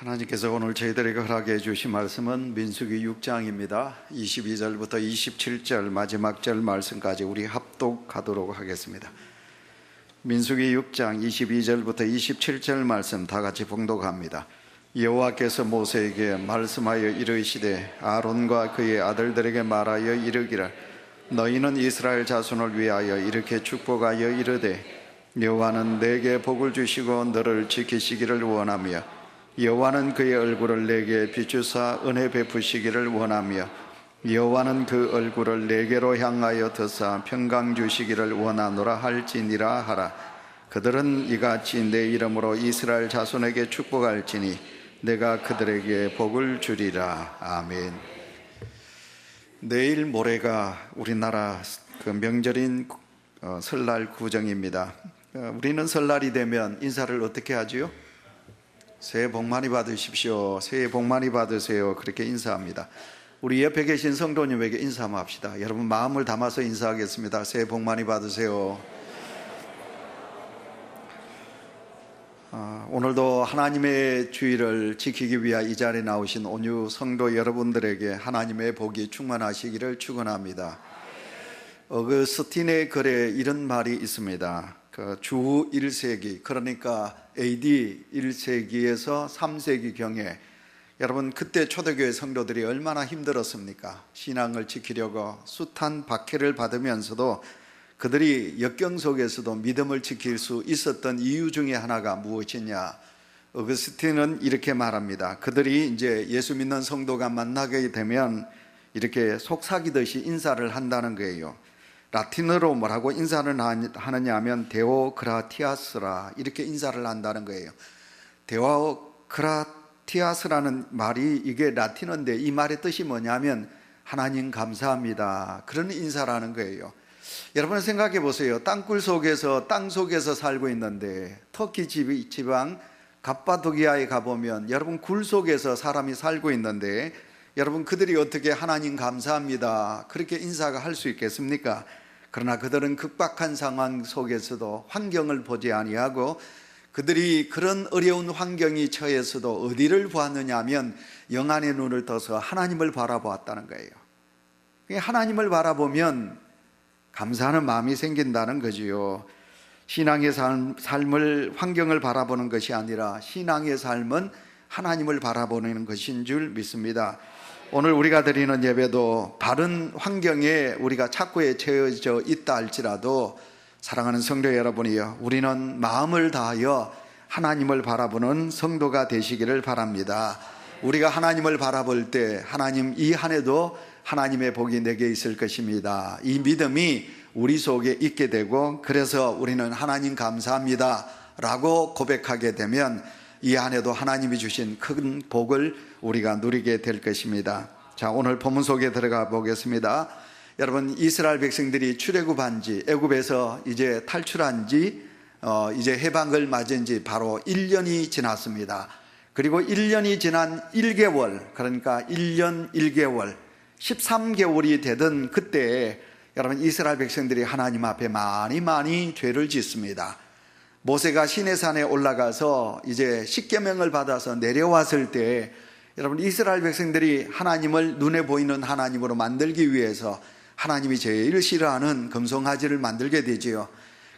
하나님께서 오늘 저희들에게 허락해 주신 말씀은 민수기 6장입니다. 22절부터 27절 마지막 절 말씀까지 우리 합독하도록 하겠습니다. 민수기 6장 22절부터 27절 말씀 다 같이 봉독합니다. 여호와께서 모세에게 말씀하여 이르시되 아론과 그의 아들들에게 말하여 이르기를 너희는 이스라엘 자손을 위하여 이렇게 축복하여 이르되 여호와는 내게 복을 주시고 너를 지키시기를 원하며 여호와는 그의 얼굴을 내게 비추사 은혜 베푸시기를 원하며 여호와는 그 얼굴을 내게로 향하여 드사 평강 주시기를 원하노라 할지니라 하라. 그들은 이같이 내 이름으로 이스라엘 자손에게 축복할지니 내가 그들에게 복을 주리라. 아멘. 내일 모레가 우리나라 그 명절인 설날 구정입니다. 우리는 설날이 되면 인사를 어떻게 하지요? 새해 복 많이 받으십시오. 새해 복 많이 받으세요. 그렇게 인사합니다. 우리 옆에 계신 성도님에게 인사 한번 합시다. 여러분 마음을 담아서 인사하겠습니다. 새해 복 많이 받으세요. 오늘도 하나님의 주의를 지키기 위해 이 자리에 나오신 온유 성도 여러분들에게 하나님의 복이 충만하시기를 축원합니다. 어거스틴의 글에 이런 말이 있습니다. 주 1세기, 그러니까 AD 1세기에서 3세기경에 여러분 그때 초대교회 성도들이 얼마나 힘들었습니까? 신앙을 지키려고 숱한 박해를 받으면서도 그들이 역경 속에서도 믿음을 지킬 수 있었던 이유 중에 하나가 무엇이냐? 어거스틴은 이렇게 말합니다. 그들이 이제 예수 믿는 성도가 만나게 되면 이렇게 속삭이듯이 인사를 한다는 거예요. 라틴어로 뭐라고 인사를 하느냐 하면 데오그라티아스라 이렇게 인사를 한다는 거예요. 데오그라티아스라는 말이 이게 라틴어인데 이 말의 뜻이 뭐냐면 하나님 감사합니다, 그런 인사라는 거예요. 여러분 생각해 보세요. 땅굴 속에서 땅 속에서 살고 있는데 터키 지방 갑바도기아에 가보면 여러분 굴 속에서 사람이 살고 있는데 여러분 그들이 어떻게 하나님 감사합니다 그렇게 인사가 할 수 있겠습니까? 그러나 그들은 극박한 상황 속에서도 환경을 보지 아니하고 그들이 그런 어려운 환경이 처해서도 어디를 보았느냐 하면 영안의 눈을 떠서 하나님을 바라보았다는 거예요. 하나님을 바라보면 감사하는 마음이 생긴다는 거지요. 신앙의 삶을 환경을 바라보는 것이 아니라 신앙의 삶은 하나님을 바라보는 것인 줄 믿습니다. 오늘 우리가 드리는 예배도 바른 환경에 우리가 착고에 처해져 있다 할지라도 사랑하는 성도 여러분이요, 우리는 마음을 다하여 하나님을 바라보는 성도가 되시기를 바랍니다. 우리가 하나님을 바라볼 때 하나님 이 한 해도 하나님의 복이 내게 있을 것입니다, 이 믿음이 우리 속에 있게 되고 그래서 우리는 하나님 감사합니다 라고 고백하게 되면 이 안에도 하나님이 주신 큰 복을 우리가 누리게 될 것입니다. 자, 오늘 본문 속에 들어가 보겠습니다. 여러분 이스라엘 백성들이 출애굽한 지, 애굽에서 이제 탈출한 지 이제 해방을 맞은 지 바로 1년이 지났습니다. 그리고 1년이 지난 1개월, 그러니까 1년 1개월 13개월이 되던 그때 여러분 이스라엘 백성들이 하나님 앞에 많이 죄를 짓습니다. 모세가 시내산에 올라가서 이제 십계명을 받아서 내려왔을 때 여러분 이스라엘 백성들이 하나님을 눈에 보이는 하나님으로 만들기 위해서 하나님이 제일 싫어하는 금송아지를 만들게 되지요.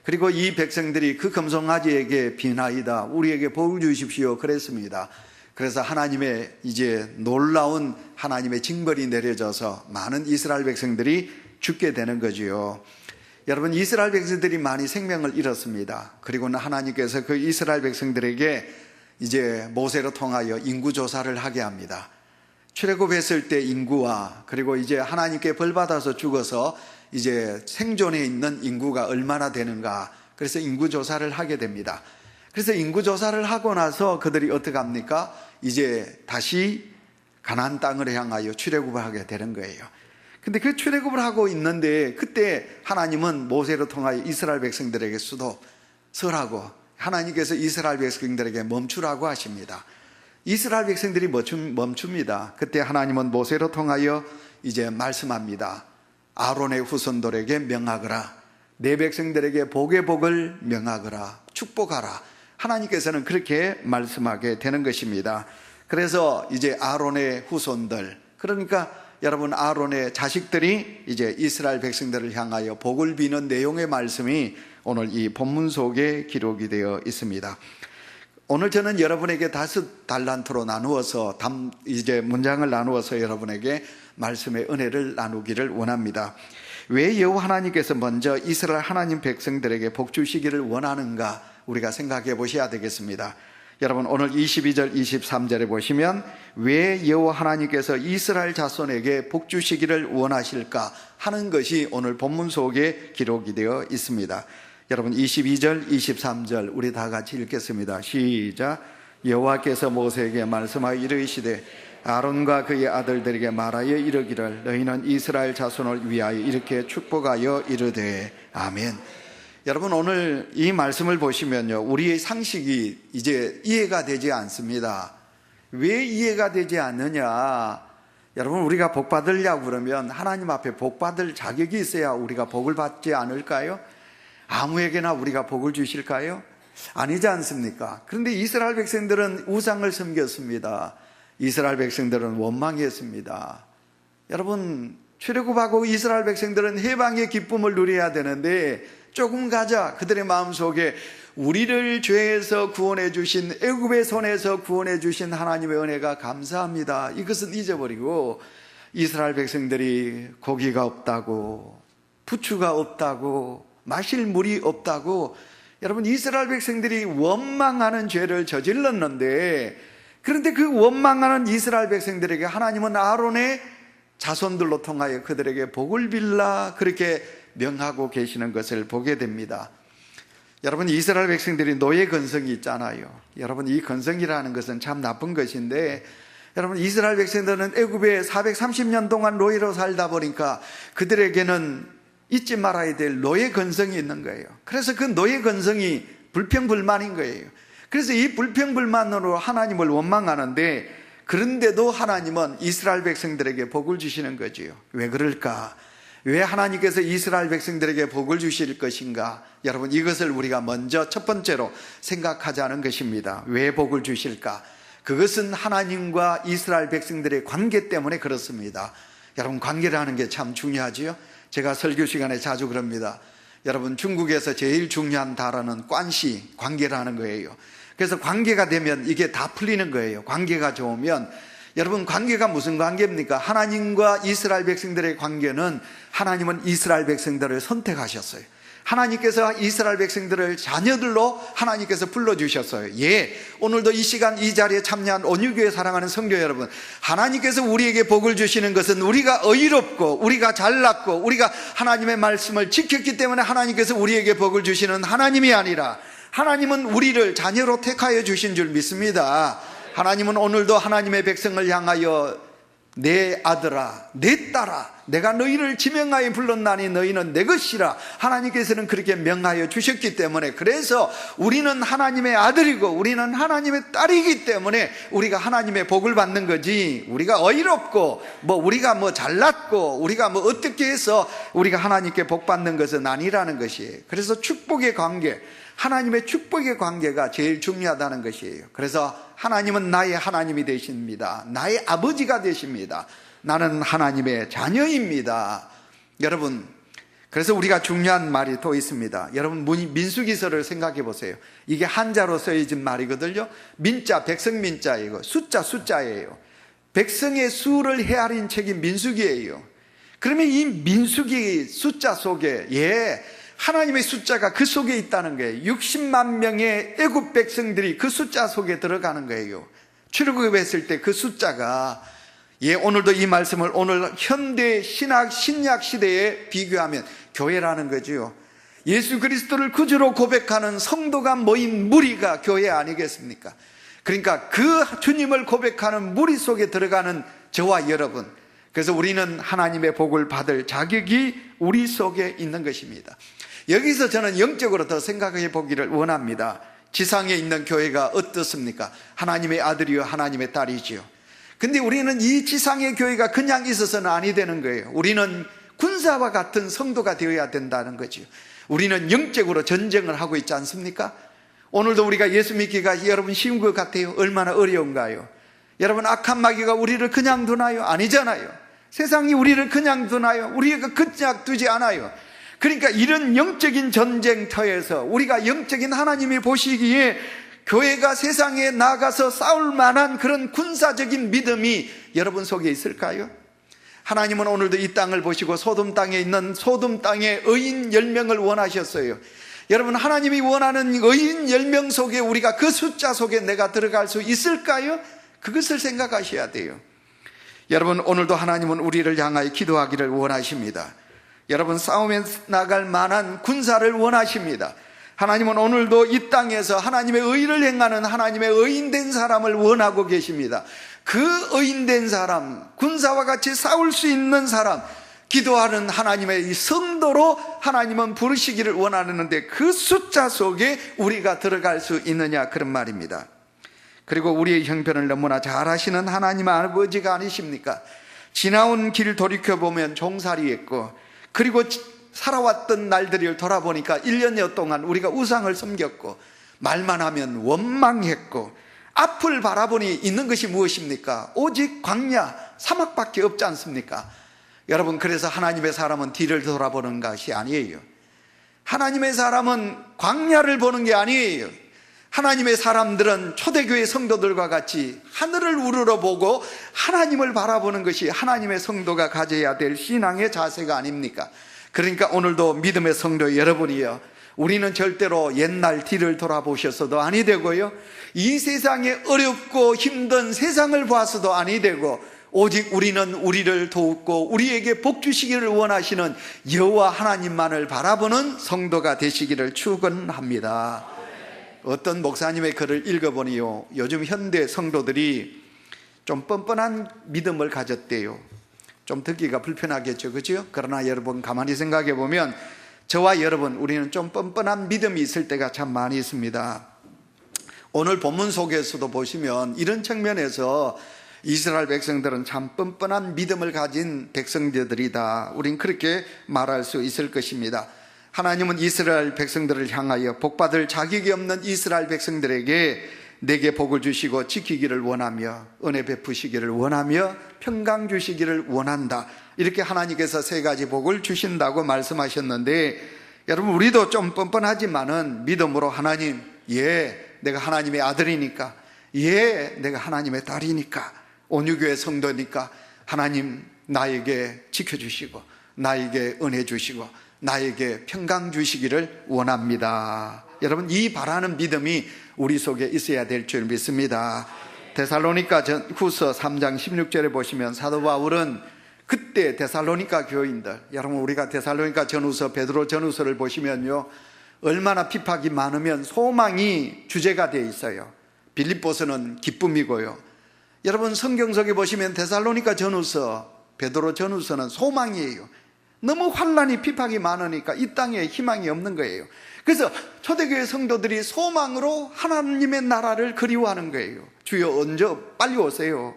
그리고 이 백성들이 그 금송아지에게 비나이다, 우리에게 복을 주십시오 그랬습니다. 그래서 하나님의 이제 놀라운 하나님의 징벌이 내려져서 많은 이스라엘 백성들이 죽게 되는 거지요. 여러분 이스라엘 백성들이 많이 생명을 잃었습니다. 그리고는 하나님께서 그 이스라엘 백성들에게 이제 모세로 통하여 인구조사를 하게 합니다. 출애굽했을 때 인구와 그리고 이제 하나님께 벌받아서 죽어서 이제 생존해 있는 인구가 얼마나 되는가, 그래서 인구조사를 하게 됩니다. 그래서 인구조사를 하고 나서 그들이 어떻게 합니까? 이제 다시 가나안 땅을 향하여 출애굽을 하게 되는 거예요. 근데 그 출애굽을 하고 있는데 그때 하나님은 모세로 통하여 이스라엘 백성들에게 수도 서라고, 하나님께서 이스라엘 백성들에게 멈추라고 하십니다. 이스라엘 백성들이 멈춥니다. 그때 하나님은 모세로 통하여 이제 말씀합니다. 아론의 후손들에게 명하거라, 내 백성들에게 복의 복을 명하거라, 축복하라. 하나님께서는 그렇게 말씀하게 되는 것입니다. 그래서 이제 아론의 후손들, 그러니까 여러분 아론의 자식들이 이제 이스라엘 백성들을 향하여 복을 비는 내용의 말씀이 오늘 이 본문 속에 기록이 되어 있습니다. 오늘 저는 여러분에게 5달란트로 나누어서 이제 문장을 나누어서 여러분에게 말씀의 은혜를 나누기를 원합니다. 왜 여호와 하나님께서 먼저 이스라엘 하나님 백성들에게 복 주시기를 원하는가 우리가 생각해 보셔야 되겠습니다. 여러분 오늘 22절 23절에 보시면 왜 여호와 하나님께서 이스라엘 자손에게 복 주시기를 원하실까 하는 것이 오늘 본문 속에 기록이 되어 있습니다. 여러분 22절 23절 우리 다 같이 읽겠습니다. 시작. 여호와께서 모세에게 말씀하여 이르시되 아론과 그의 아들들에게 말하여 이르기를 너희는 이스라엘 자손을 위하여 이렇게 축복하여 이르되 아멘. 여러분 오늘 이 말씀을 보시면요 우리의 상식이 이제 이해가 되지 않습니다. 왜 이해가 되지 않느냐? 여러분 우리가 복 받으려고 그러면 하나님 앞에 복 받을 자격이 있어야 우리가 복을 받지 않을까요? 아무에게나 우리가 복을 주실까요? 아니지 않습니까? 그런데 이스라엘 백성들은 우상을 섬겼습니다. 이스라엘 백성들은 원망했습니다. 여러분 출애굽하고 이스라엘 백성들은 해방의 기쁨을 누려야 되는데 조금 가자 그들의 마음속에 우리를 죄에서 구원해 주신 애굽의 손에서 구원해 주신 하나님의 은혜가 감사합니다 이것은 잊어버리고 이스라엘 백성들이 고기가 없다고 부추가 없다고 마실 물이 없다고 여러분 이스라엘 백성들이 원망하는 죄를 저질렀는데 그런데 그 원망하는 이스라엘 백성들에게 하나님은 아론의 자손들로 통하여 그들에게 복을 빌라 그렇게 명하고 계시는 것을 보게 됩니다. 여러분 이스라엘 백성들이 노예 건성이 있잖아요. 여러분 이 건성이라는 것은 참 나쁜 것인데 여러분 이스라엘 백성들은 애굽에 430년 동안 노예로 살다 보니까 그들에게는 잊지 말아야 될 노예 건성이 있는 거예요. 그래서 그 노예 건성이 불평불만인 거예요. 그래서 이 불평불만으로 하나님을 원망하는데 그런데도 하나님은 이스라엘 백성들에게 복을 주시는 거지요. 왜 그럴까? 왜 하나님께서 이스라엘 백성들에게 복을 주실 것인가? 여러분 이것을 우리가 먼저 첫 번째로 생각하자는 것입니다. 왜 복을 주실까? 그것은 하나님과 이스라엘 백성들의 관계 때문에 그렇습니다. 여러분 관계라는 게 참 중요하지요. 제가 설교 시간에 자주 그럽니다. 여러분 중국에서 제일 중요한 단어는 관시, 관계라는 거예요. 그래서 관계가 되면 이게 다 풀리는 거예요. 관계가 좋으면 여러분 관계가 무슨 관계입니까? 하나님과 이스라엘 백성들의 관계는 하나님은 이스라엘 백성들을 선택하셨어요. 하나님께서 이스라엘 백성들을 자녀들로 하나님께서 불러주셨어요. 예, 오늘도 이 시간 이 자리에 참여한 온유교회 사랑하는 성도 여러분, 하나님께서 우리에게 복을 주시는 것은 우리가 의롭고 우리가 잘났고 우리가 하나님의 말씀을 지켰기 때문에 하나님께서 우리에게 복을 주시는 하나님이 아니라 하나님은 우리를 자녀로 택하여 주신 줄 믿습니다. 하나님은 오늘도 하나님의 백성을 향하여 내 아들아 내 딸아 내가 너희를 지명하여 불렀나니 너희는 내 것이라 하나님께서는 그렇게 명하여 주셨기 때문에 그래서 우리는 하나님의 아들이고 우리는 하나님의 딸이기 때문에 우리가 하나님의 복을 받는 거지 우리가 의롭고 우리가 잘났고 우리가 어떻게 해서 우리가 하나님께 복 받는 것은 아니라는 것이에요. 그래서 축복의 관계 하나님의 축복의 관계가 제일 중요하다는 것이에요. 그래서 하나님은 나의 하나님이 되십니다. 나의 아버지가 되십니다. 나는 하나님의 자녀입니다. 여러분 그래서 우리가 중요한 말이 또 있습니다. 여러분 민수기서를 생각해 보세요. 이게 한자로 쓰여진 말이거든요. 민자 백성민자이고 숫자예요. 백성의 수를 헤아린 책이 민수기예요. 그러면 이 민수기 숫자 속에 하나님의 숫자가 그 속에 있다는 거예요. 60만 명의 애굽 백성들이 그 숫자 속에 들어가는 거예요. 출애굽했을 때 그 숫자가 오늘도 이 말씀을 오늘 현대 신약 시대에 비교하면 교회라는 거죠. 예수 그리스도를 구주로 고백하는 성도가 모인 무리가 교회 아니겠습니까? 그러니까 그 주님을 고백하는 무리 속에 들어가는 저와 여러분, 그래서 우리는 하나님의 복을 받을 자격이 우리 속에 있는 것입니다. 여기서 저는 영적으로 더 생각해 보기를 원합니다. 지상에 있는 교회가 어떻습니까? 하나님의 아들이요 하나님의 딸이지요. 근데 우리는 이 지상의 교회가 그냥 있어서는 아니 되는 거예요. 우리는 군사와 같은 성도가 되어야 된다는 거죠. 우리는 영적으로 전쟁을 하고 있지 않습니까? 오늘도 우리가 예수 믿기가 여러분 쉬운 것 같아요? 얼마나 어려운가요? 여러분, 악한 마귀가 우리를 그냥 두나요? 아니잖아요. 세상이 우리를 그냥 두나요? 우리가 그냥 두지 않아요. 그러니까 이런 영적인 전쟁터에서 우리가 영적인 하나님이 보시기에 교회가 세상에 나가서 싸울 만한 그런 군사적인 믿음이 여러분 속에 있을까요? 하나님은 오늘도 이 땅을 보시고 소돔 땅에 있는 소돔 땅의 의인 10명을 원하셨어요. 여러분, 하나님이 원하는 의인 10명 속에 우리가 그 숫자 속에 내가 들어갈 수 있을까요? 그것을 생각하셔야 돼요. 여러분, 오늘도 하나님은 우리를 향하여 기도하기를 원하십니다. 여러분, 싸움에 나갈 만한 군사를 원하십니다. 하나님은 오늘도 이 땅에서 하나님의 의를 행하는 하나님의 의인된 사람을 원하고 계십니다. 그 의인된 사람, 군사와 같이 싸울 수 있는 사람, 기도하는 하나님의 성도로 하나님은 부르시기를 원하는데 그 숫자 속에 우리가 들어갈 수 있느냐, 그런 말입니다. 그리고 우리의 형편을 너무나 잘 아시는 하나님 아버지가 아니십니까? 지나온 길 돌이켜보면 종살이했고, 그리고 살아왔던 날들을 돌아보니까 1년여 동안 우리가 우상을 섬겼고, 말만 하면 원망했고, 앞을 바라보니 있는 것이 무엇입니까? 오직 광야, 사막밖에 없지 않습니까? 여러분, 그래서 하나님의 사람은 뒤를 돌아보는 것이 아니에요. 하나님의 사람은 광야를 보는 게 아니에요. 하나님의 사람들은 초대교회 성도들과 같이 하늘을 우러러보고 하나님을 바라보는 것이 하나님의 성도가 가져야 될 신앙의 자세가 아닙니까? 그러니까 오늘도 믿음의 성도 여러분이요, 우리는 절대로 옛날 뒤를 돌아보셔서도 아니 되고요, 이 세상에 어렵고 힘든 세상을 봐서도 아니 되고, 오직 우리는 우리를 돕고 우리에게 복 주시기를 원하시는 여호와 하나님만을 바라보는 성도가 되시기를 축원합니다. 어떤 목사님의 글을 읽어보니요, 요즘 현대 성도들이 좀 뻔뻔한 믿음을 가졌대요. 좀 듣기가 불편하겠죠, 그렇죠? 그러나 여러분, 가만히 생각해 보면 저와 여러분, 우리는 좀 뻔뻔한 믿음이 있을 때가 참 많이 있습니다. 오늘 본문 속에서도 보시면 이런 측면에서 이스라엘 백성들은 참 뻔뻔한 믿음을 가진 백성들이다, 우린 그렇게 말할 수 있을 것입니다. 하나님은 이스라엘 백성들을 향하여 복받을 자격이 없는 이스라엘 백성들에게 내게 복을 주시고 지키기를 원하며 은혜 베푸시기를 원하며 평강 주시기를 원한다, 이렇게 하나님께서 3가지 복을 주신다고 말씀하셨는데, 여러분, 우리도 좀 뻔뻔하지만은 믿음으로 하나님, 예, 내가 하나님의 아들이니까, 예, 내가 하나님의 딸이니까, 온유교회 성도니까 하나님 나에게 지켜주시고 나에게 은혜 주시고 나에게 평강 주시기를 원합니다. 여러분, 이 바라는 믿음이 우리 속에 있어야 될 줄 믿습니다. 데살로니가 후서 3장 16절에 보시면 사도 바울은 그때 데살로니가 교인들, 여러분, 우리가 데살로니가 전후서, 베드로 전후서를 보시면요, 얼마나 핍박이 많으면 소망이 주제가 되어 있어요. 빌립보서는 기쁨이고요, 여러분, 성경 속에 보시면 데살로니가 전후서, 베드로 전후서는 소망이에요. 너무 환난이, 핍박이 많으니까 이 땅에 희망이 없는 거예요. 그래서 초대교회 성도들이 소망으로 하나님의 나라를 그리워하는 거예요. 주여, 언제 빨리 오세요,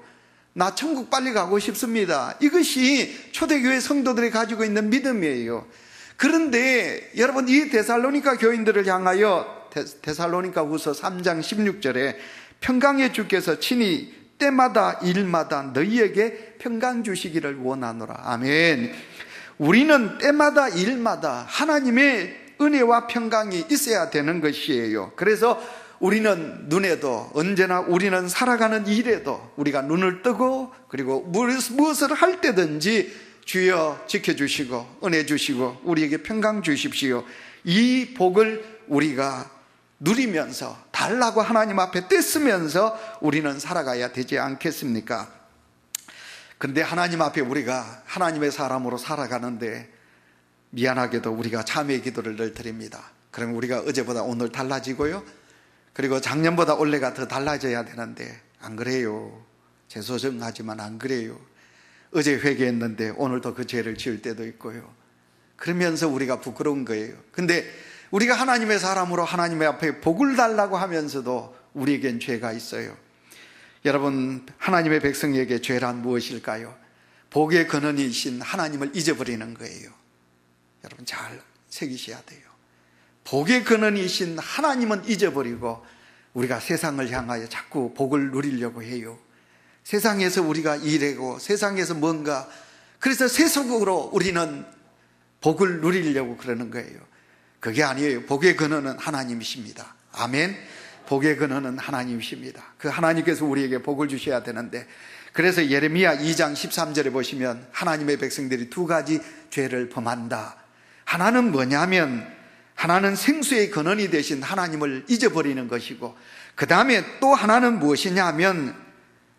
나 천국 빨리 가고 싶습니다. 이것이 초대교회 성도들이 가지고 있는 믿음이에요. 그런데 여러분, 이 데살로니가 교인들을 향하여 데살로니가 후서 3장 16절에 평강의 주께서 친히 때마다 일마다 너희에게 평강 주시기를 원하노라. 아멘. 우리는 때마다 일마다 하나님의 은혜와 평강이 있어야 되는 것이에요. 그래서 우리는 눈에도, 언제나 우리는 살아가는 일에도 우리가 눈을 뜨고, 그리고 무엇을 할 때든지 주여 지켜주시고 은혜 주시고 우리에게 평강 주십시오, 이 복을 우리가 누리면서 달라고 하나님 앞에 떼쓰면서 우리는 살아가야 되지 않겠습니까? 그런데 하나님 앞에 우리가 하나님의 사람으로 살아가는데 미안하게도 우리가 참회 기도를 늘 드립니다. 그럼 우리가 어제보다 오늘 달라지고요, 그리고 작년보다 올해가 더 달라져야 되는데 안 그래요. 재소정하지만 안 그래요. 어제 회개했는데 오늘도 그 죄를 지을 때도 있고요. 그러면서 우리가 부끄러운 거예요. 근데 우리가 하나님의 사람으로 하나님의 앞에 복을 달라고 하면서도 우리에겐 죄가 있어요. 여러분, 하나님의 백성에게 죄란 무엇일까요? 복의 근원이신 하나님을 잊어버리는 거예요. 여러분, 잘 새기셔야 돼요. 복의 근원이신 하나님은 잊어버리고 우리가 세상을 향하여 자꾸 복을 누리려고 해요. 세상에서 우리가 일하고 세상에서 뭔가, 그래서 세속으로 우리는 복을 누리려고 그러는 거예요. 그게 아니에요. 복의 근원은 하나님이십니다. 아멘. 복의 근원은 하나님이십니다. 그 하나님께서 우리에게 복을 주셔야 되는데, 그래서 예레미야 2장 13절에 보시면 하나님의 백성들이 두 가지 죄를 범한다. 하나는 뭐냐면, 하나는 생수의 근원이 되신 하나님을 잊어버리는 것이고, 그 다음에 또 하나는 무엇이냐면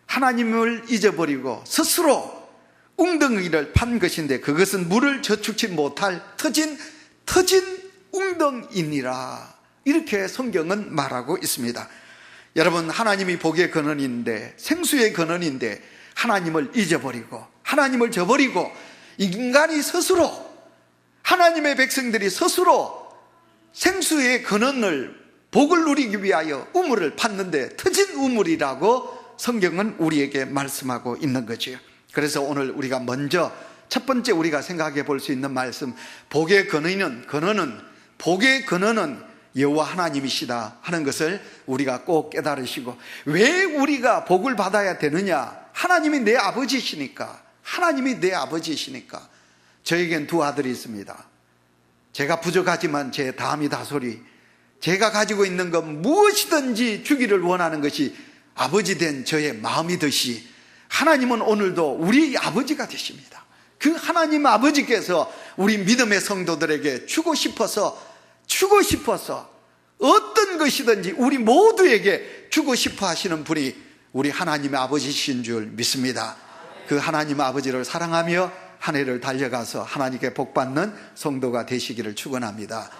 하나님을 잊어버리고 스스로 웅덩이를 판 것인데, 그것은 물을 저축치 못할 터진 웅덩이니라. 이렇게 성경은 말하고 있습니다. 여러분, 하나님이 복의 근원인데, 생수의 근원인데 하나님을 잊어버리고 하나님을 저버리고 인간이 스스로, 하나님의 백성들이 스스로 생수의 근원을, 복을 누리기 위하여 우물을 팠는데 터진 우물이라고 성경은 우리에게 말씀하고 있는 거죠. 그래서 오늘 우리가 먼저 첫 번째 우리가 생각해 볼 수 있는 말씀, 복의 근원은 여호와 하나님이시다 하는 것을 우리가 꼭 깨달으시고, 왜 우리가 복을 받아야 되느냐? 하나님이 내 아버지시니까. 하나님이 내 아버지시니까. 저에겐 두 아들이 있습니다. 제가 부족하지만 제 다음이 다소리, 제가 가지고 있는 것 무엇이든지 주기를 원하는 것이 아버지 된 저의 마음이듯이, 하나님은 오늘도 우리 아버지가 되십니다. 그 하나님 아버지께서 우리 믿음의 성도들에게 주고 싶어서 어떤 것이든지 우리 모두에게 주고 싶어 하시는 분이 우리 하나님의 아버지신 줄 믿습니다. 그 하나님 아버지를 사랑하며 한 해를 달려가서 하나님께 복받는 성도가 되시기를 축원합니다.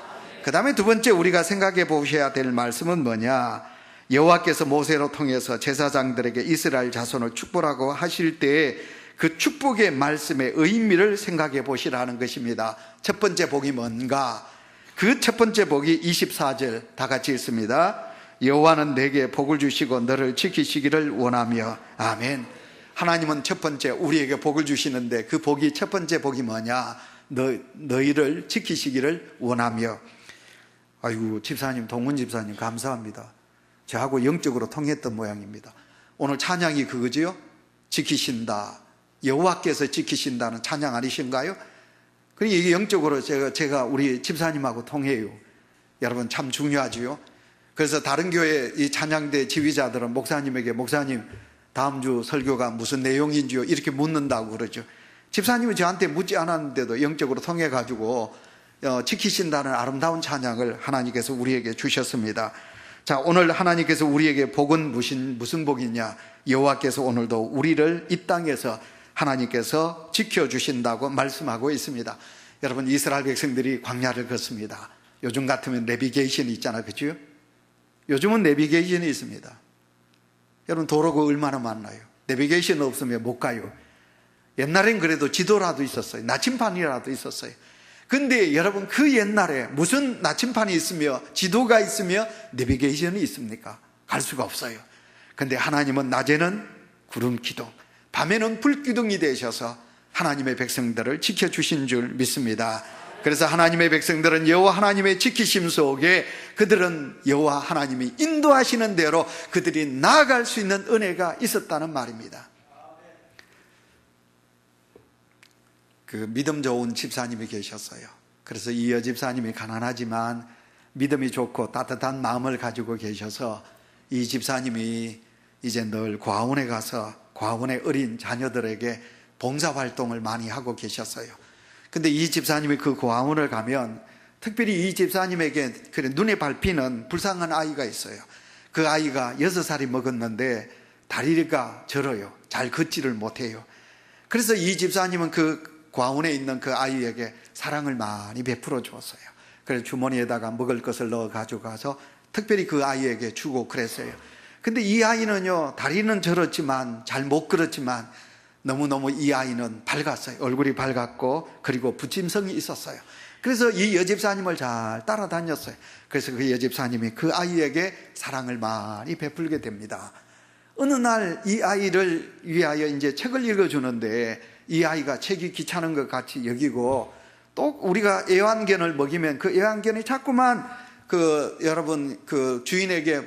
그 다음에 두 번째 우리가 생각해 보셔야 될 말씀은 뭐냐? 여호와께서 모세로 통해서 제사장들에게 이스라엘 자손을 축복하고 하실 때에 그 축복의 말씀의 의미를 생각해 보시라는 것입니다. 첫 번째 복이 뭔가? 그 첫 번째 복이 24절 다 같이 읽습니다. 여호와는 내게 복을 주시고 너를 지키시기를 원하며. 아멘. 하나님은 첫 번째 우리에게 복을 주시는데, 그 복이, 첫 번째 복이 뭐냐? 너희를 지키시기를 원하며. 아이고, 집사님, 동문 집사님 감사합니다. 저하고 영적으로 통했던 모양입니다. 오늘 찬양이 그거지요? 지키신다, 여호와께서 지키신다는 찬양 아니신가요? 그리고 이게 영적으로 제가 우리 집사님하고 통해요. 여러분, 참 중요하지요. 그래서 다른 교회 이 찬양대 지휘자들은 목사님에게, 목사님 다음 주 설교가 무슨 내용인지요? 이렇게 묻는다고 그러죠. 집사님이 저한테 묻지 않았는데도 영적으로 통해가지고 지키신다는 아름다운 찬양을 하나님께서 우리에게 주셨습니다. 자, 오늘 하나님께서 우리에게 복은 무슨 복이냐? 여호와께서 오늘도 우리를 이 땅에서 하나님께서 지켜주신다고 말씀하고 있습니다. 여러분, 이스라엘 백성들이 광야를 걷습니다. 요즘 같으면 내비게이션이 있잖아요, 그렇죠? 요즘은 내비게이션이 있습니다. 여러분, 도로가 얼마나 많나요? 내비게이션 없으면 못 가요. 옛날엔 그래도 지도라도 있었어요. 나침판이라도 있었어요. 근데 여러분, 그 옛날에 무슨 나침판이 있으며 지도가 있으며 내비게이션이 있습니까? 갈 수가 없어요. 근데 하나님은 낮에는 구름 기둥, 밤에는 불기둥이 되셔서 하나님의 백성들을 지켜주신 줄 믿습니다. 그래서 하나님의 백성들은 여호와 하나님의 지키심 속에 그들은 여호와 하나님이 인도하시는 대로 그들이 나아갈 수 있는 은혜가 있었다는 말입니다. 그 믿음 좋은 집사님이 계셨어요. 그래서 이 여집사님이 가난하지만 믿음이 좋고 따뜻한 마음을 가지고 계셔서 이 집사님이 이제 늘 고아원에 가서 고아원의 어린 자녀들에게 봉사활동을 많이 하고 계셨어요. 근데 이 집사님이 그 고아원을 가면 특별히 이 집사님에게 눈에 밟히는 불쌍한 아이가 있어요. 그 아이가 6살이 먹었는데 다리가 저려요. 잘 걷지를 못해요. 그래서 이 집사님은 그 고아원에 있는 그 아이에게 사랑을 많이 베풀어 주었어요. 그래서 주머니에다가 먹을 것을 넣어 가져가서 특별히 그 아이에게 주고 그랬어요. 근데 이 아이는요, 다리는 저렇지만 잘 못 걸었지만 너무너무 이 아이는 밝았어요. 얼굴이 밝았고 그리고 부침성이 있었어요. 그래서 이 여집사님을 잘 따라다녔어요. 그래서 그 여집사님이 그 아이에게 사랑을 많이 베풀게 됩니다. 어느 날 이 아이를 위하여 이제 책을 읽어주는데 이 아이가 책이 귀찮은 것 같이 여기고, 또 우리가 애완견을 먹이면 그 애완견이 자꾸만 여러분 주인에게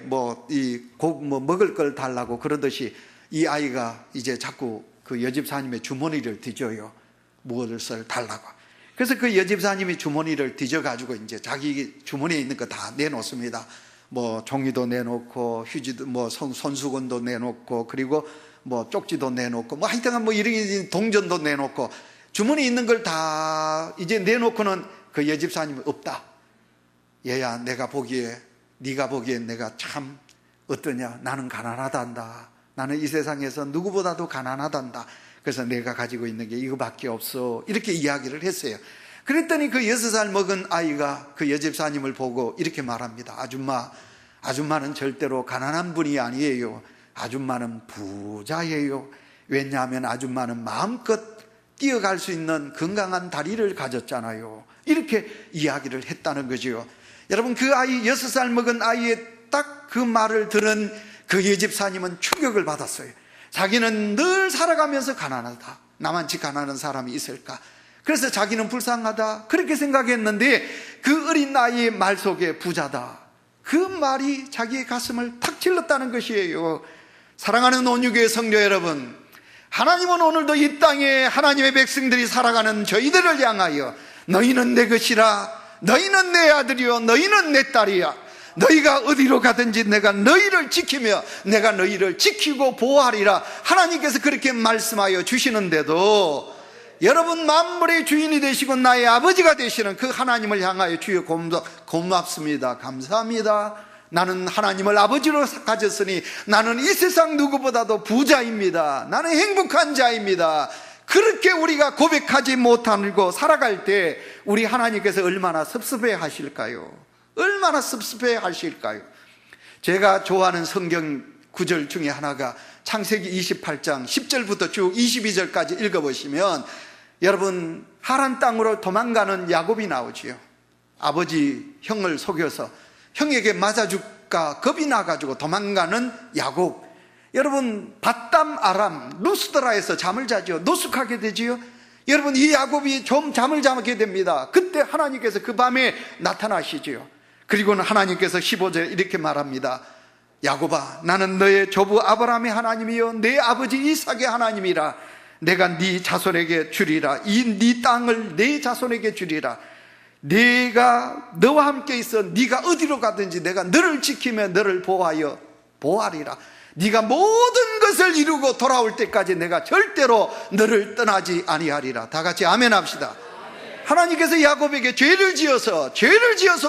먹을 걸 달라고 그러듯이 이 아이가 이제 자꾸 그 여집사님의 주머니를 뒤져요. 무엇을 달라고. 그래서 그 여집사님이 주머니를 뒤져가지고 이제 자기 주머니에 있는 거 다 내놓습니다. 뭐 종이도 내놓고 휴지도 뭐 손수건도 내놓고 그리고 뭐 쪽지도 내놓고 뭐 하여튼 뭐 이런 동전도 내놓고 주머니에 있는 걸 다 이제 내놓고는 그 여집사님은 없다. 얘야, 내가 보기에 네가 보기엔 내가 참 어떠냐, 나는 가난하단다. 나는 이 세상에서 누구보다도 가난하단다. 그래서 내가 가지고 있는 게 이거밖에 없어. 이렇게 이야기를 했어요. 그랬더니 그 6살 먹은 아이가 그 여집사님을 보고 이렇게 말합니다. 아줌마는 절대로 가난한 분이 아니에요. 아줌마는 부자예요. 왜냐하면 아줌마는 마음껏 뛰어갈 수 있는 건강한 다리를 가졌잖아요. 이렇게 이야기를 했다는 거죠. 여러분, 그 아이 6살 먹은 아이의 딱 그 말을 들은 그 여집사님은 충격을 받았어요. 자기는 늘 살아가면서 가난하다. 나만치 가난한 사람이 있을까? 그래서 자기는 불쌍하다. 그렇게 생각했는데 그 어린 아이의 말 속에 부자다. 그 말이 자기의 가슴을 탁 찔렀다는 것이에요. 사랑하는 온유교회 성도 여러분, 하나님은 오늘도 이 땅에 하나님의 백성들이 살아가는 저희들을 향하여 너희는 내 것이라, 너희는 내 아들이요, 너희는 내 딸이야. 너희가 어디로 가든지 내가 너희를 지키며 내가 너희를 지키고 보호하리라. 하나님께서 그렇게 말씀하여 주시는데도 여러분, 만물의 주인이 되시고 나의 아버지가 되시는 그 하나님을 향하여 주여 고맙습니다, 감사합니다. 나는 하나님을 아버지로 가졌으니 나는 이 세상 누구보다도 부자입니다. 나는 행복한 자입니다. 그렇게 우리가 고백하지 못하고 살아갈 때 우리 하나님께서 얼마나 섭섭해 하실까요? 얼마나 섭섭해 하실까요? 제가 좋아하는 성경 구절 중에 하나가 창세기 28장 10절부터 쭉 22절까지 읽어보시면 여러분, 하란 땅으로 도망가는 야곱이 나오지요. 아버지 형을 속여서 형에게 맞아줄까 겁이 나가지고 도망가는 야곱. 여러분, 바담 아람 루스드라에서 잠을 자죠. 노숙하게 되지요. 여러분, 이 야곱이 좀 잠을 자게 됩니다. 그때 하나님께서 그 밤에 나타나시지요. 그리고는 하나님께서 15절에 이렇게 말합니다. 야곱아, 나는 너의 조부 아브라함의 하나님이요 내 아버지 이삭의 하나님이라. 내가 네 자손에게 주리라. 이 네 땅을 네 자손에게 주리라. 내가 너와 함께 있어 네가 어디로 가든지 내가 너를 지키며 너를 보호하리라. 네가 모든 것을 이루고 돌아올 때까지 내가 절대로 너를 떠나지 아니하리라. 다 같이 아멘 합시다. 하나님께서 야곱에게 죄를 지어서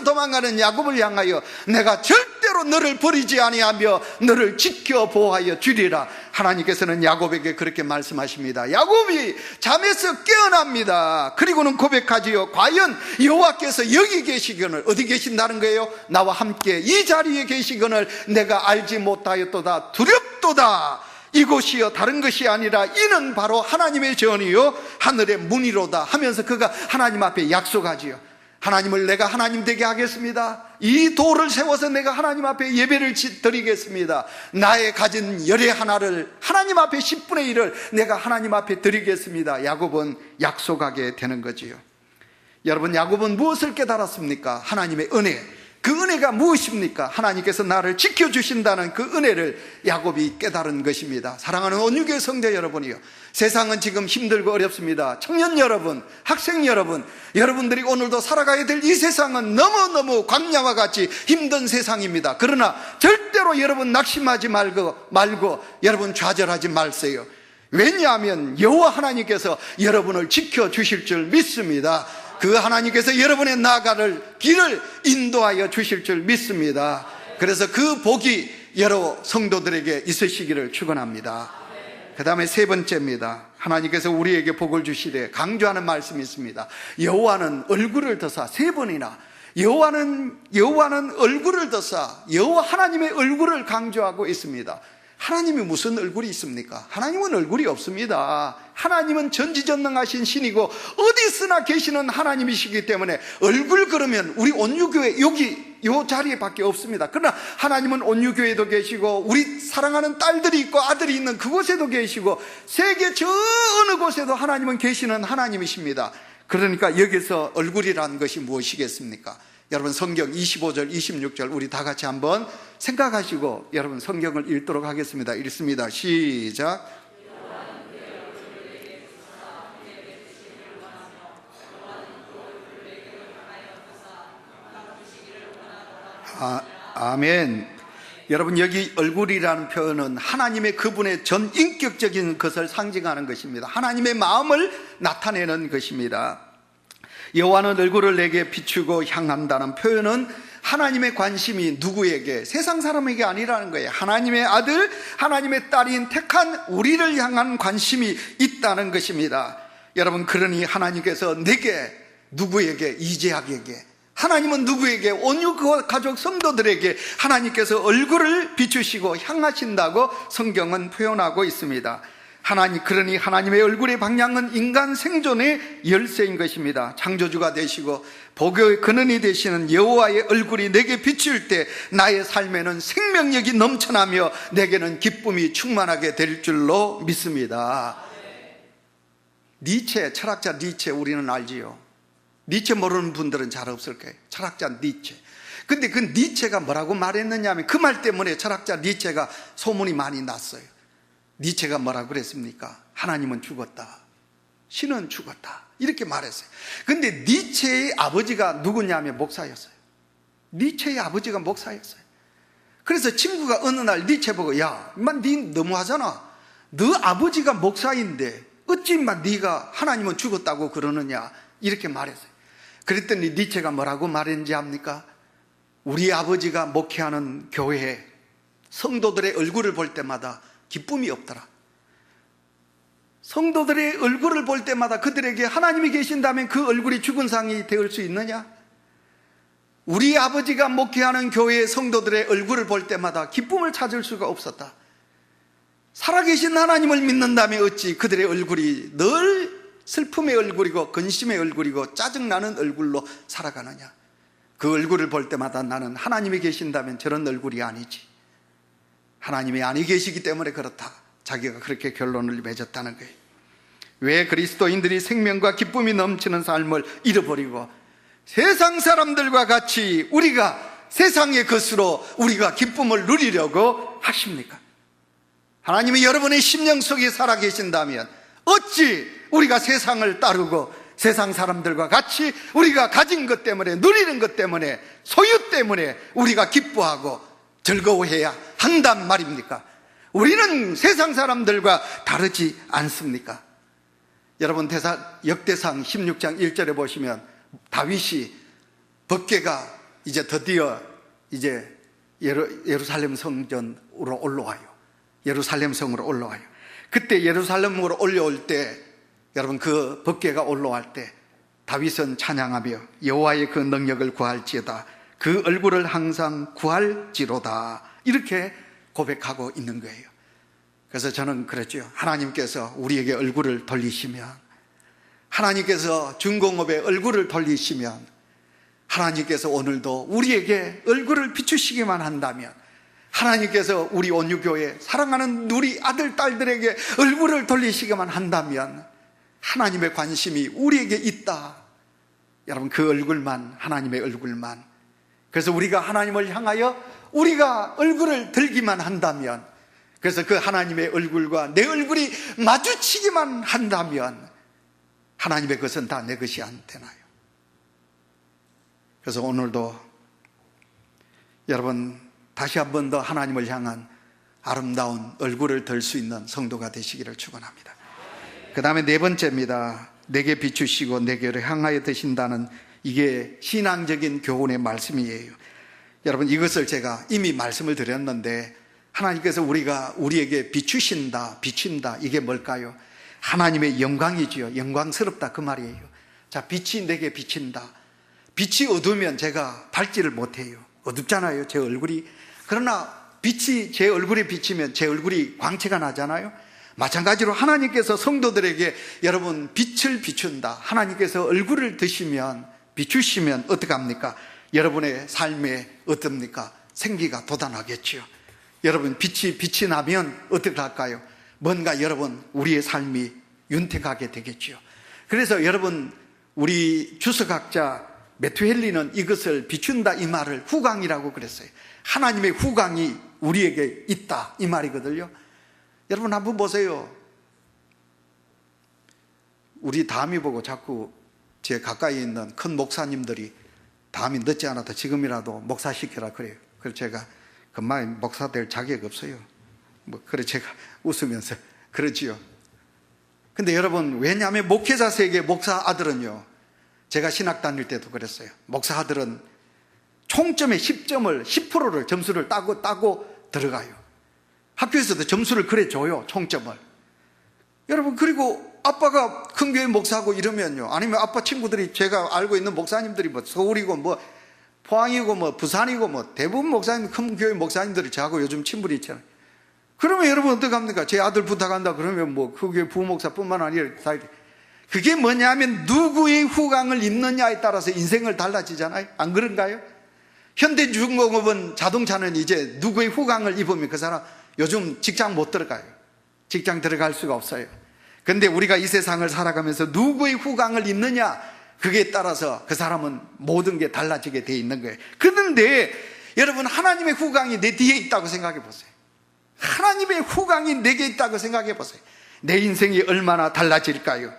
도망가는 야곱을 향하여 내가 절대로 너를 버리지 아니하며 너를 지켜 보호하여 주리라. 하나님께서는 야곱에게 그렇게 말씀하십니다. 야곱이 잠에서 깨어납니다. 그리고는 고백하지요. 과연 여호와께서 여기 계시거늘, 어디 계신다는 거예요? 나와 함께 이 자리에 계시거늘 내가 알지 못하였도다. 두렵도다. 이곳이요 다른 것이 아니라 이는 바로 하나님의 전이요 하늘의 문이로다 하면서 그가 하나님 앞에 약속하지요. 하나님을 내가 하나님 되게 하겠습니다. 이 돌을 세워서 내가 하나님 앞에 예배를 드리겠습니다. 나의 가진 열의 하나를 하나님 앞에 10분의 1을 내가 하나님 앞에 드리겠습니다. 야곱은 약속하게 되는 거지요. 여러분, 야곱은 무엇을 깨달았습니까? 하나님의 은혜. 그 은혜가 무엇입니까? 하나님께서 나를 지켜주신다는 그 은혜를 야곱이 깨달은 것입니다. 사랑하는 온유교회 성도 여러분이요, 세상은 지금 힘들고 어렵습니다. 청년 여러분, 학생 여러분, 여러분들이 오늘도 살아가야 될 이 세상은 너무너무 광야와 같이 힘든 세상입니다. 그러나 절대로 여러분 낙심하지 말고 여러분 좌절하지 말세요. 왜냐하면 여호와 하나님께서 여러분을 지켜주실 줄 믿습니다. 그 하나님께서 여러분의 나아갈 길을 인도하여 주실 줄 믿습니다. 그래서 그 복이 여러 성도들에게 있으시기를 축원합니다. 그 다음에 세 번째입니다. 하나님께서 우리에게 복을 주시되 강조하는 말씀이 있습니다. 여호와는 얼굴을 더사, 세 번이나 여호와는 얼굴을 더사 여호와 하나님의 얼굴을 강조하고 있습니다. 하나님이 무슨 얼굴이 있습니까? 하나님은 얼굴이 없습니다. 하나님은 전지전능하신 신이고 어디 있으나 계시는 하나님이시기 때문에 얼굴 그러면 우리 온유교회 여기 이 자리에밖에 없습니다. 그러나 하나님은 온유교회도 계시고 우리 사랑하는 딸들이 있고 아들이 있는 그곳에도 계시고 세계 저 어느 곳에도 하나님은 계시는 하나님이십니다. 그러니까 여기서 얼굴이라는 것이 무엇이겠습니까? 여러분 성경 25절, 26절 우리 다 같이 한번 생각하시고 여러분 성경을 읽도록 하겠습니다. 읽습니다. 시작. 아멘. 여러분 여기 얼굴이라는 표현은 하나님의 그분의 전인격적인 것을 상징하는 것입니다. 하나님의 마음을 나타내는 것입니다. 여호와는 얼굴을 내게 비추고 향한다는 표현은 하나님의 관심이 누구에게, 세상 사람에게 아니라는 거예요. 하나님의 아들, 하나님의 딸인 택한 우리를 향한 관심이 있다는 것입니다. 여러분 그러니 하나님께서 내게, 누구에게, 이재학에게, 하나님은 누구에게, 온유 가족 성도들에게 하나님께서 얼굴을 비추시고 향하신다고 성경은 표현하고 있습니다. 그러니 하나님의 얼굴의 방향은 인간 생존의 열쇠인 것입니다. 창조주가 되시고 복의 근원이 되시는 여호와의 얼굴이 내게 비칠 때 나의 삶에는 생명력이 넘쳐나며 내게는 기쁨이 충만하게 될 줄로 믿습니다. 니체, 철학자 니체 우리는 알지요. 니체 모르는 분들은 잘 없을 거예요. 철학자 니체. 근데 그 니체가 뭐라고 말했느냐 하면 그 말 때문에 철학자 니체가 소문이 많이 났어요. 니체가 뭐라고 그랬습니까? 하나님은 죽었다, 신은 죽었다, 이렇게 말했어요. 근데 니체의 아버지가 누구냐면 목사였어요. 니체의 아버지가 목사였어요. 그래서 친구가 어느 날 니체 보고, 야, 인마 니 너무하잖아. 너 아버지가 목사인데 어찌 인마 니가 하나님은 죽었다고 그러느냐, 이렇게 말했어요. 그랬더니 니체가 뭐라고 말했는지 압니까? 우리 아버지가 목회하는 교회에 성도들의 얼굴을 볼 때마다 기쁨이 없더라. 성도들의 얼굴을 볼 때마다 그들에게 하나님이 계신다면 그 얼굴이 죽은 상이 될 수 있느냐? 우리 아버지가 목회하는 교회의 성도들의 얼굴을 볼 때마다 기쁨을 찾을 수가 없었다. 살아계신 하나님을 믿는다면 어찌 그들의 얼굴이 늘 슬픔의 얼굴이고 근심의 얼굴이고 짜증나는 얼굴로 살아가느냐? 그 얼굴을 볼 때마다 나는 하나님이 계신다면 저런 얼굴이 아니지, 하나님이 아니 계시기 때문에 그렇다, 자기가 그렇게 결론을 맺었다는 거예요. 왜 그리스도인들이 생명과 기쁨이 넘치는 삶을 잃어버리고 세상 사람들과 같이 우리가 세상의 것으로 우리가 기쁨을 누리려고 하십니까? 하나님이 여러분의 심령 속에 살아계신다면 어찌 우리가 세상을 따르고 세상 사람들과 같이 우리가 가진 것 때문에, 누리는 것 때문에, 소유 때문에 우리가 기뻐하고 즐거워해야 한단 말입니까? 우리는 세상 사람들과 다르지 않습니까? 여러분 역대상 16장 1절에 보시면 다윗이 법궤가 이제 드디어 이제 예루살렘 성전으로 올라와요. 예루살렘 성으로 올라와요. 그때 예루살렘으로 올라올 때 여러분 그 법궤가 올라올 때 다윗은 찬양하며 여호와의 그 능력을 구할지어다, 그 얼굴을 항상 구할지로다, 이렇게 고백하고 있는 거예요. 그래서 저는 그랬죠. 하나님께서 우리에게 얼굴을 돌리시면, 하나님께서 중공업에 얼굴을 돌리시면, 하나님께서 오늘도 우리에게 얼굴을 비추시기만 한다면, 하나님께서 우리 온유교회 사랑하는 우리 아들 딸들에게 얼굴을 돌리시기만 한다면 하나님의 관심이 우리에게 있다. 여러분 그 얼굴만, 하나님의 얼굴만. 그래서 우리가 하나님을 향하여 우리가 얼굴을 들기만 한다면, 그래서 그 하나님의 얼굴과 내 얼굴이 마주치기만 한다면 하나님의 것은 다 내 것이 안 되나요? 그래서 오늘도 여러분 다시 한 번 더 하나님을 향한 아름다운 얼굴을 들 수 있는 성도가 되시기를 축원합니다. 그 다음에 네 번째입니다. 내게 비추시고 내게를 향하여 드신다는, 이게 신앙적인 교훈의 말씀이에요. 여러분 이것을 제가 이미 말씀을 드렸는데, 하나님께서 우리에게 비추신다, 비친다, 이게 뭘까요? 하나님의 영광이지요. 영광스럽다, 그 말이에요. 자, 빛이 내게 비친다. 빛이 어두우면 제가 밟지를 못해요. 어둡잖아요, 제 얼굴이. 그러나 빛이 제 얼굴에 비치면 제 얼굴이 광채가 나잖아요. 마찬가지로 하나님께서 성도들에게 여러분 빛을 비춘다, 하나님께서 얼굴을 드시면, 비추시면 어떻게 합니까? 여러분의 삶에 어떻습니까? 생기가 돋아나겠죠. 여러분 빛이 나면 어떻게 할까요? 뭔가 여러분 우리의 삶이 윤택하게 되겠죠. 그래서 여러분 우리 주석학자 메투헬리는 이것을 비춘다 이 말을 후광이라고 그랬어요. 하나님의 후광이 우리에게 있다 이 말이거든요. 여러분 한번 보세요. 우리 다음이 보고 자꾸 제 가까이 있는 큰 목사님들이 다음이 늦지 않아도 지금이라도 목사시켜라 그래요. 그래서 제가 금방 목사 될 자격 없어요. 그래 제가 웃으면서 그러지요. 근데 여러분, 왜냐하면 목회자 세계 목사 아들은요, 제가 신학 다닐 때도 그랬어요. 목사 아들은 총점의 10점을 10%를 점수를 따고 들어가요. 학교에서도 점수를 그래 줘요. 총점을. 여러분, 그리고 아빠가 큰 교회 목사하고 이러면요, 아니면 아빠 친구들이, 제가 알고 있는 목사님들이 뭐 서울이고 뭐 포항이고 뭐 부산이고 뭐 대부분 목사님, 큰 교회 목사님들이 저하고 요즘 친분이 있잖아요. 그러면 여러분 어떡합니까? 제 아들 부탁한다 그러면 뭐 그 교회 부목사뿐만 아니라 다 그게 뭐냐면 누구의 후광을 입느냐에 따라서 인생을 달라지잖아요. 안 그런가요? 현대중공업은 자동차는 이제 누구의 후광을 입으면 그 사람 요즘 직장 못 들어가요. 직장 들어갈 수가 없어요. 근데 우리가 이 세상을 살아가면서 누구의 후광을 입느냐, 그게 따라서 그 사람은 모든 게 달라지게 돼 있는 거예요. 그런데 여러분, 하나님의 후광이 내 뒤에 있다고 생각해 보세요. 하나님의 후광이 내게 있다고 생각해 보세요. 내 인생이 얼마나 달라질까요?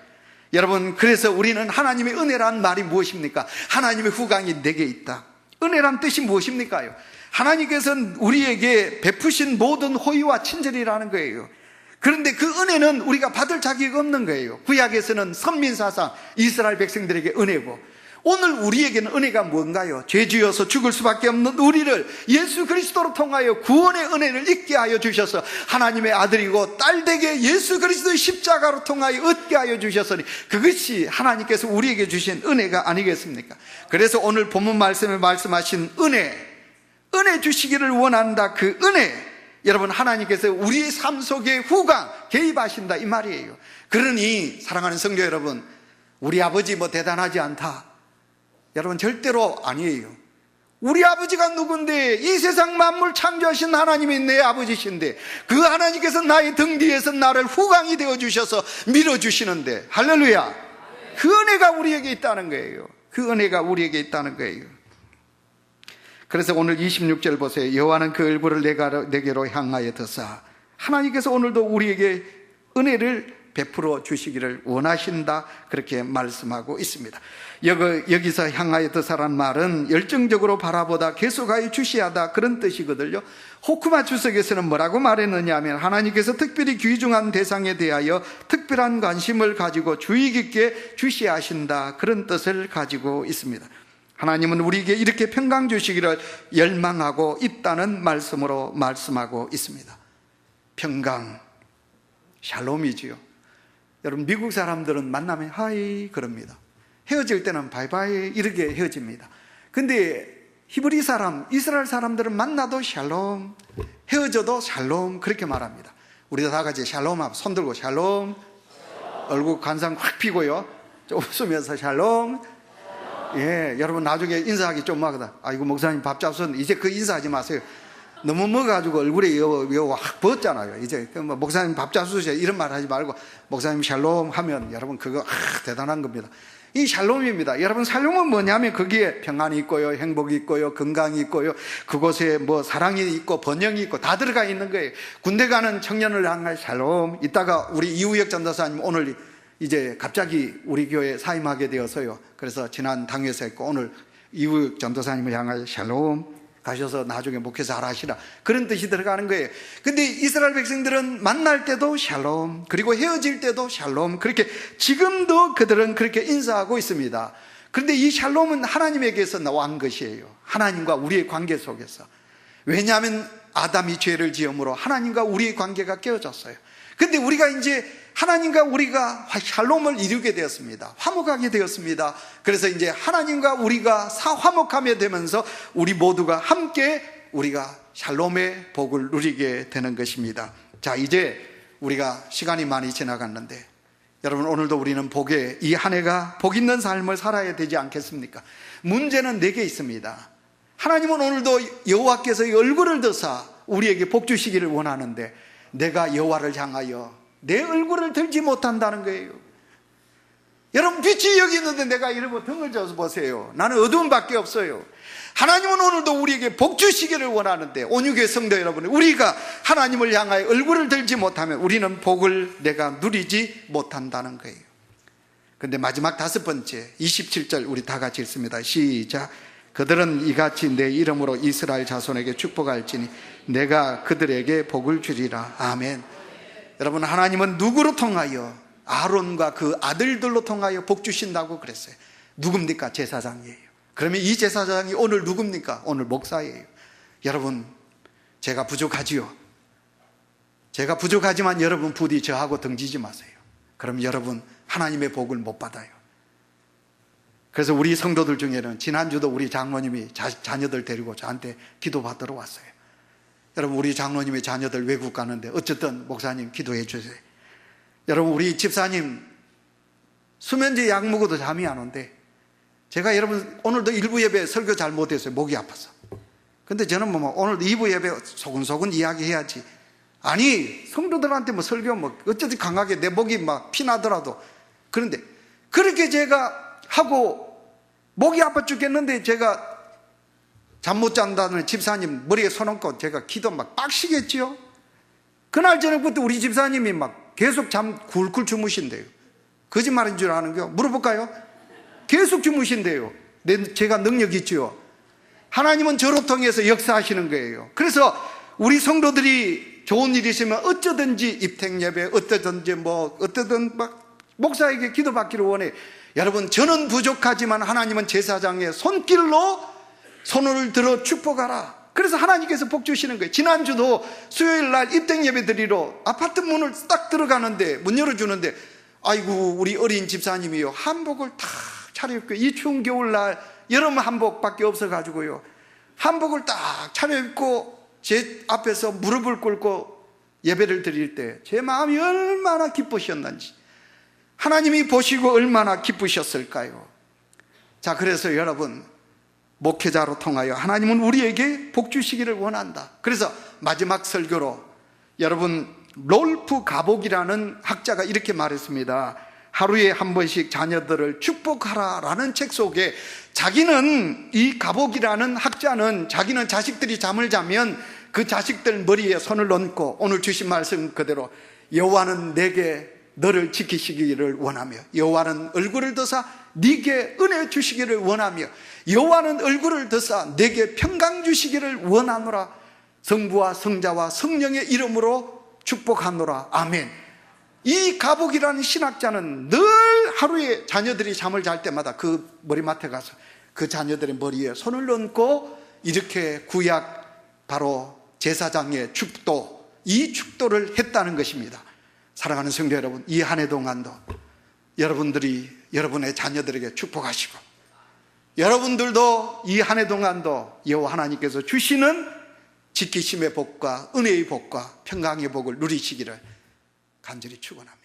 여러분, 그래서 우리는 하나님의 은혜란 말이 무엇입니까? 하나님의 후광이 내게 있다. 은혜란 뜻이 무엇입니까? 하나님께서는 우리에게 베푸신 모든 호의와 친절이라는 거예요. 그런데 그 은혜는 우리가 받을 자격이 없는 거예요. 구약에서는 선민사상 이스라엘 백성들에게 은혜고, 오늘 우리에게는 은혜가 뭔가요? 죄지어서 죽을 수밖에 없는 우리를 예수 그리스도로 통하여 구원의 은혜를 잊게 하여 주셔서 하나님의 아들이고 딸되게 예수 그리스도의 십자가로 통하여 얻게 하여 주셨으니 그것이 하나님께서 우리에게 주신 은혜가 아니겠습니까? 그래서 오늘 본문 말씀에 말씀하신 은혜 주시기를 원한다. 그 은혜, 여러분, 하나님께서 우리의 삶 속에 후광 개입하신다 이 말이에요. 그러니 사랑하는 성도 여러분, 우리 아버지 뭐 대단하지 않다, 여러분, 절대로 아니에요. 우리 아버지가 누군데? 이 세상 만물 창조하신 하나님이 내 아버지신데, 그 하나님께서 나의 등 뒤에서 나를 후광이 되어주셔서 밀어주시는데, 할렐루야, 그 은혜가 우리에게 있다는 거예요. 그 은혜가 우리에게 있다는 거예요. 그래서 오늘 26절 보세요. 여호와는 그 얼굴을 내게로 향하여 드사, 하나님께서 오늘도 우리에게 은혜를 베풀어 주시기를 원하신다, 그렇게 말씀하고 있습니다. 여기서 향하여 드사란 말은 열정적으로 바라보다, 계속하여 주시하다, 그런 뜻이거든요. 호크마 주석에서는 뭐라고 말했느냐 하면, 하나님께서 특별히 귀중한 대상에 대하여 특별한 관심을 가지고 주의 깊게 주시하신다, 그런 뜻을 가지고 있습니다. 하나님은 우리에게 이렇게 평강 주시기를 열망하고 있다는 말씀으로 말씀하고 있습니다. 평강, 샬롬이지요. 여러분, 미국 사람들은 만나면 하이 그럽니다. 헤어질 때는 바이바이 이렇게 헤어집니다. 근데 히브리 사람, 이스라엘 사람들은 만나도 샬롬, 헤어져도 샬롬, 그렇게 말합니다. 우리도 다 같이 샬롬 하고 손 들고 샬롬, 얼굴 관상 확 피고요, 좀 웃으면서 샬롬. 예, 여러분 나중에 인사하기 좀 막하다. 아이고 목사님 밥 잡수는데 이제 그 인사하지 마세요. 너무 먹어가지고 얼굴에 확 벗잖아요. 이제 목사님 밥 잡수세요 이런 말 하지 말고 목사님 샬롬 하면 여러분 그거 대단한 겁니다. 이 샬롬입니다. 여러분, 샬롬은 뭐냐면 거기에 평안이 있고요, 행복이 있고요, 건강이 있고요, 그곳에 뭐 사랑이 있고 번영이 있고 다 들어가 있는 거예요. 군대 가는 청년을 향한 샬롬. 이따가 우리 이우혁 전도사님 오늘 이제 갑자기 우리 교회에 사임하게 되어서요, 그래서 지난 당회에서 했고 오늘 이우혁 전도사님을 향하여 샬롬, 가셔서 나중에 목회자 하시라, 그런 뜻이 들어가는 거예요. 근데 이스라엘 백성들은 만날 때도 샬롬, 그리고 헤어질 때도 샬롬, 그렇게 지금도 그들은 그렇게 인사하고 있습니다. 그런데 이 샬롬은 하나님에게서 나온 것이에요. 하나님과 우리의 관계 속에서. 왜냐하면 아담이 죄를 지음으로 하나님과 우리의 관계가 깨어졌어요. 근데 우리가 이제 하나님과 우리가 샬롬을 이루게 되었습니다. 화목하게 되었습니다. 그래서 이제 하나님과 우리가 화목하게 되면서 우리 모두가 함께 우리가 샬롬의 복을 누리게 되는 것입니다. 자, 이제 우리가 시간이 많이 지나갔는데 여러분, 오늘도 우리는 복에, 이 한 해가 복 있는 삶을 살아야 되지 않겠습니까? 문제는 내게 있습니다. 하나님은 오늘도 여호와께서 얼굴을 드사 우리에게 복 주시기를 원하는데 내가 여호와를 향하여 내 얼굴을 들지 못한다는 거예요. 여러분, 빛이 여기 있는데 내가 이러고 등을 져서 보세요. 나는 어두움밖에 없어요. 하나님은 오늘도 우리에게 복 주시기를 원하는데, 온유교회 성도 여러분, 우리가 하나님을 향하여 얼굴을 들지 못하면 우리는 복을 내가 누리지 못한다는 거예요. 근데 마지막 5번째 27절 우리 다 같이 읽습니다. 시작. 그들은 이같이 내 이름으로 이스라엘 자손에게 축복할지니 내가 그들에게 복을 주리라. 아멘. 여러분, 하나님은 누구로 통하여? 아론과 그 아들들로 통하여 복 주신다고 그랬어요. 누굽니까? 제사장이에요. 그러면 이 제사장이 오늘 누굽니까? 오늘 목사예요. 여러분, 제가 부족하지요. 제가 부족하지만 여러분 부디 저하고 등지지 마세요. 그럼 여러분 하나님의 복을 못 받아요. 그래서 우리 성도들 중에는 지난주도 우리 장로님이 자녀들 데리고 저한테 기도받으러 왔어요. 여러분, 우리 장로님의 자녀들 외국 가는데 어쨌든 목사님 기도해 주세요. 여러분, 우리 집사님 수면제 약 먹어도 잠이 안 온대. 제가 여러분 오늘도 1부 예배 설교 잘 못했어요. 목이 아파서. 근데 저는 오늘도 2부 예배 소근소근 이야기해야지. 아니, 성도들한테 설교 어쨌든 강하게 내 목이 막 피나더라도. 그런데 그렇게 제가 하고 목이 아파 죽겠는데 제가 잠 못 잔다는 집사님 머리에 손 얹고 제가 기도 막 빡시겠지요. 그날 저녁부터 우리 집사님이 막 계속 잠 굴굴 주무신대요. 거짓말인 줄 아는겨? 물어볼까요? 계속 주무신대요. 제가 능력 있지요. 하나님은 저로 통해서 역사하시는 거예요. 그래서 우리 성도들이 좋은 일이 있으면 어쩌든지 입택 예배, 어쩌든지 어떠든 막 목사에게 기도받기를 원해. 여러분, 저는 부족하지만 하나님은 제사장의 손길로 손을 들어 축복하라. 그래서 하나님께서 복 주시는 거예요. 지난주도 수요일 날 입택 예배 드리러 아파트 문을 딱 들어가는데, 문 열어주는데, 아이고, 우리 어린 집사님이요, 한복을 다 차려입고, 이 추운 겨울날 여름 한복밖에 없어가지고요, 한복을 딱 차려입고 제 앞에서 무릎을 꿇고 예배를 드릴 때 제 마음이 얼마나 기쁘셨는지, 하나님이 보시고 얼마나 기쁘셨을까요? 자, 그래서 여러분, 목회자로 통하여 하나님은 우리에게 복 주시기를 원한다. 그래서 마지막 설교로 여러분, 롤프 가복이라는 학자가 이렇게 말했습니다. 하루에 한 번씩 자녀들을 축복하라 라는 책 속에, 자기는, 이 가복이라는 학자는 자기는 자식들이 잠을 자면 그 자식들 머리에 손을 얹고 오늘 주신 말씀 그대로 여호와는 내게 너를 지키시기를 원하며, 여호와는 얼굴을 드사 네게 은혜 주시기를 원하며, 여호와는 얼굴을 드사 내게 평강 주시기를 원하노라. 성부와 성자와 성령의 이름으로 축복하노라. 아멘. 이 가복이라는 신학자는 늘 하루에 자녀들이 잠을 잘 때마다 그 머리맡에 가서 그 자녀들의 머리에 손을 얹고 이렇게 구약 바로 제사장의 축도, 이 축도를 했다는 것입니다. 사랑하는 성도 여러분, 이 한 해 동안도 여러분들이 여러분의 자녀들에게 축복하시고, 여러분들도 이 한 해 동안도 여호와 하나님께서 주시는 지키심의 복과 은혜의 복과 평강의 복을 누리시기를 간절히 축원합니다.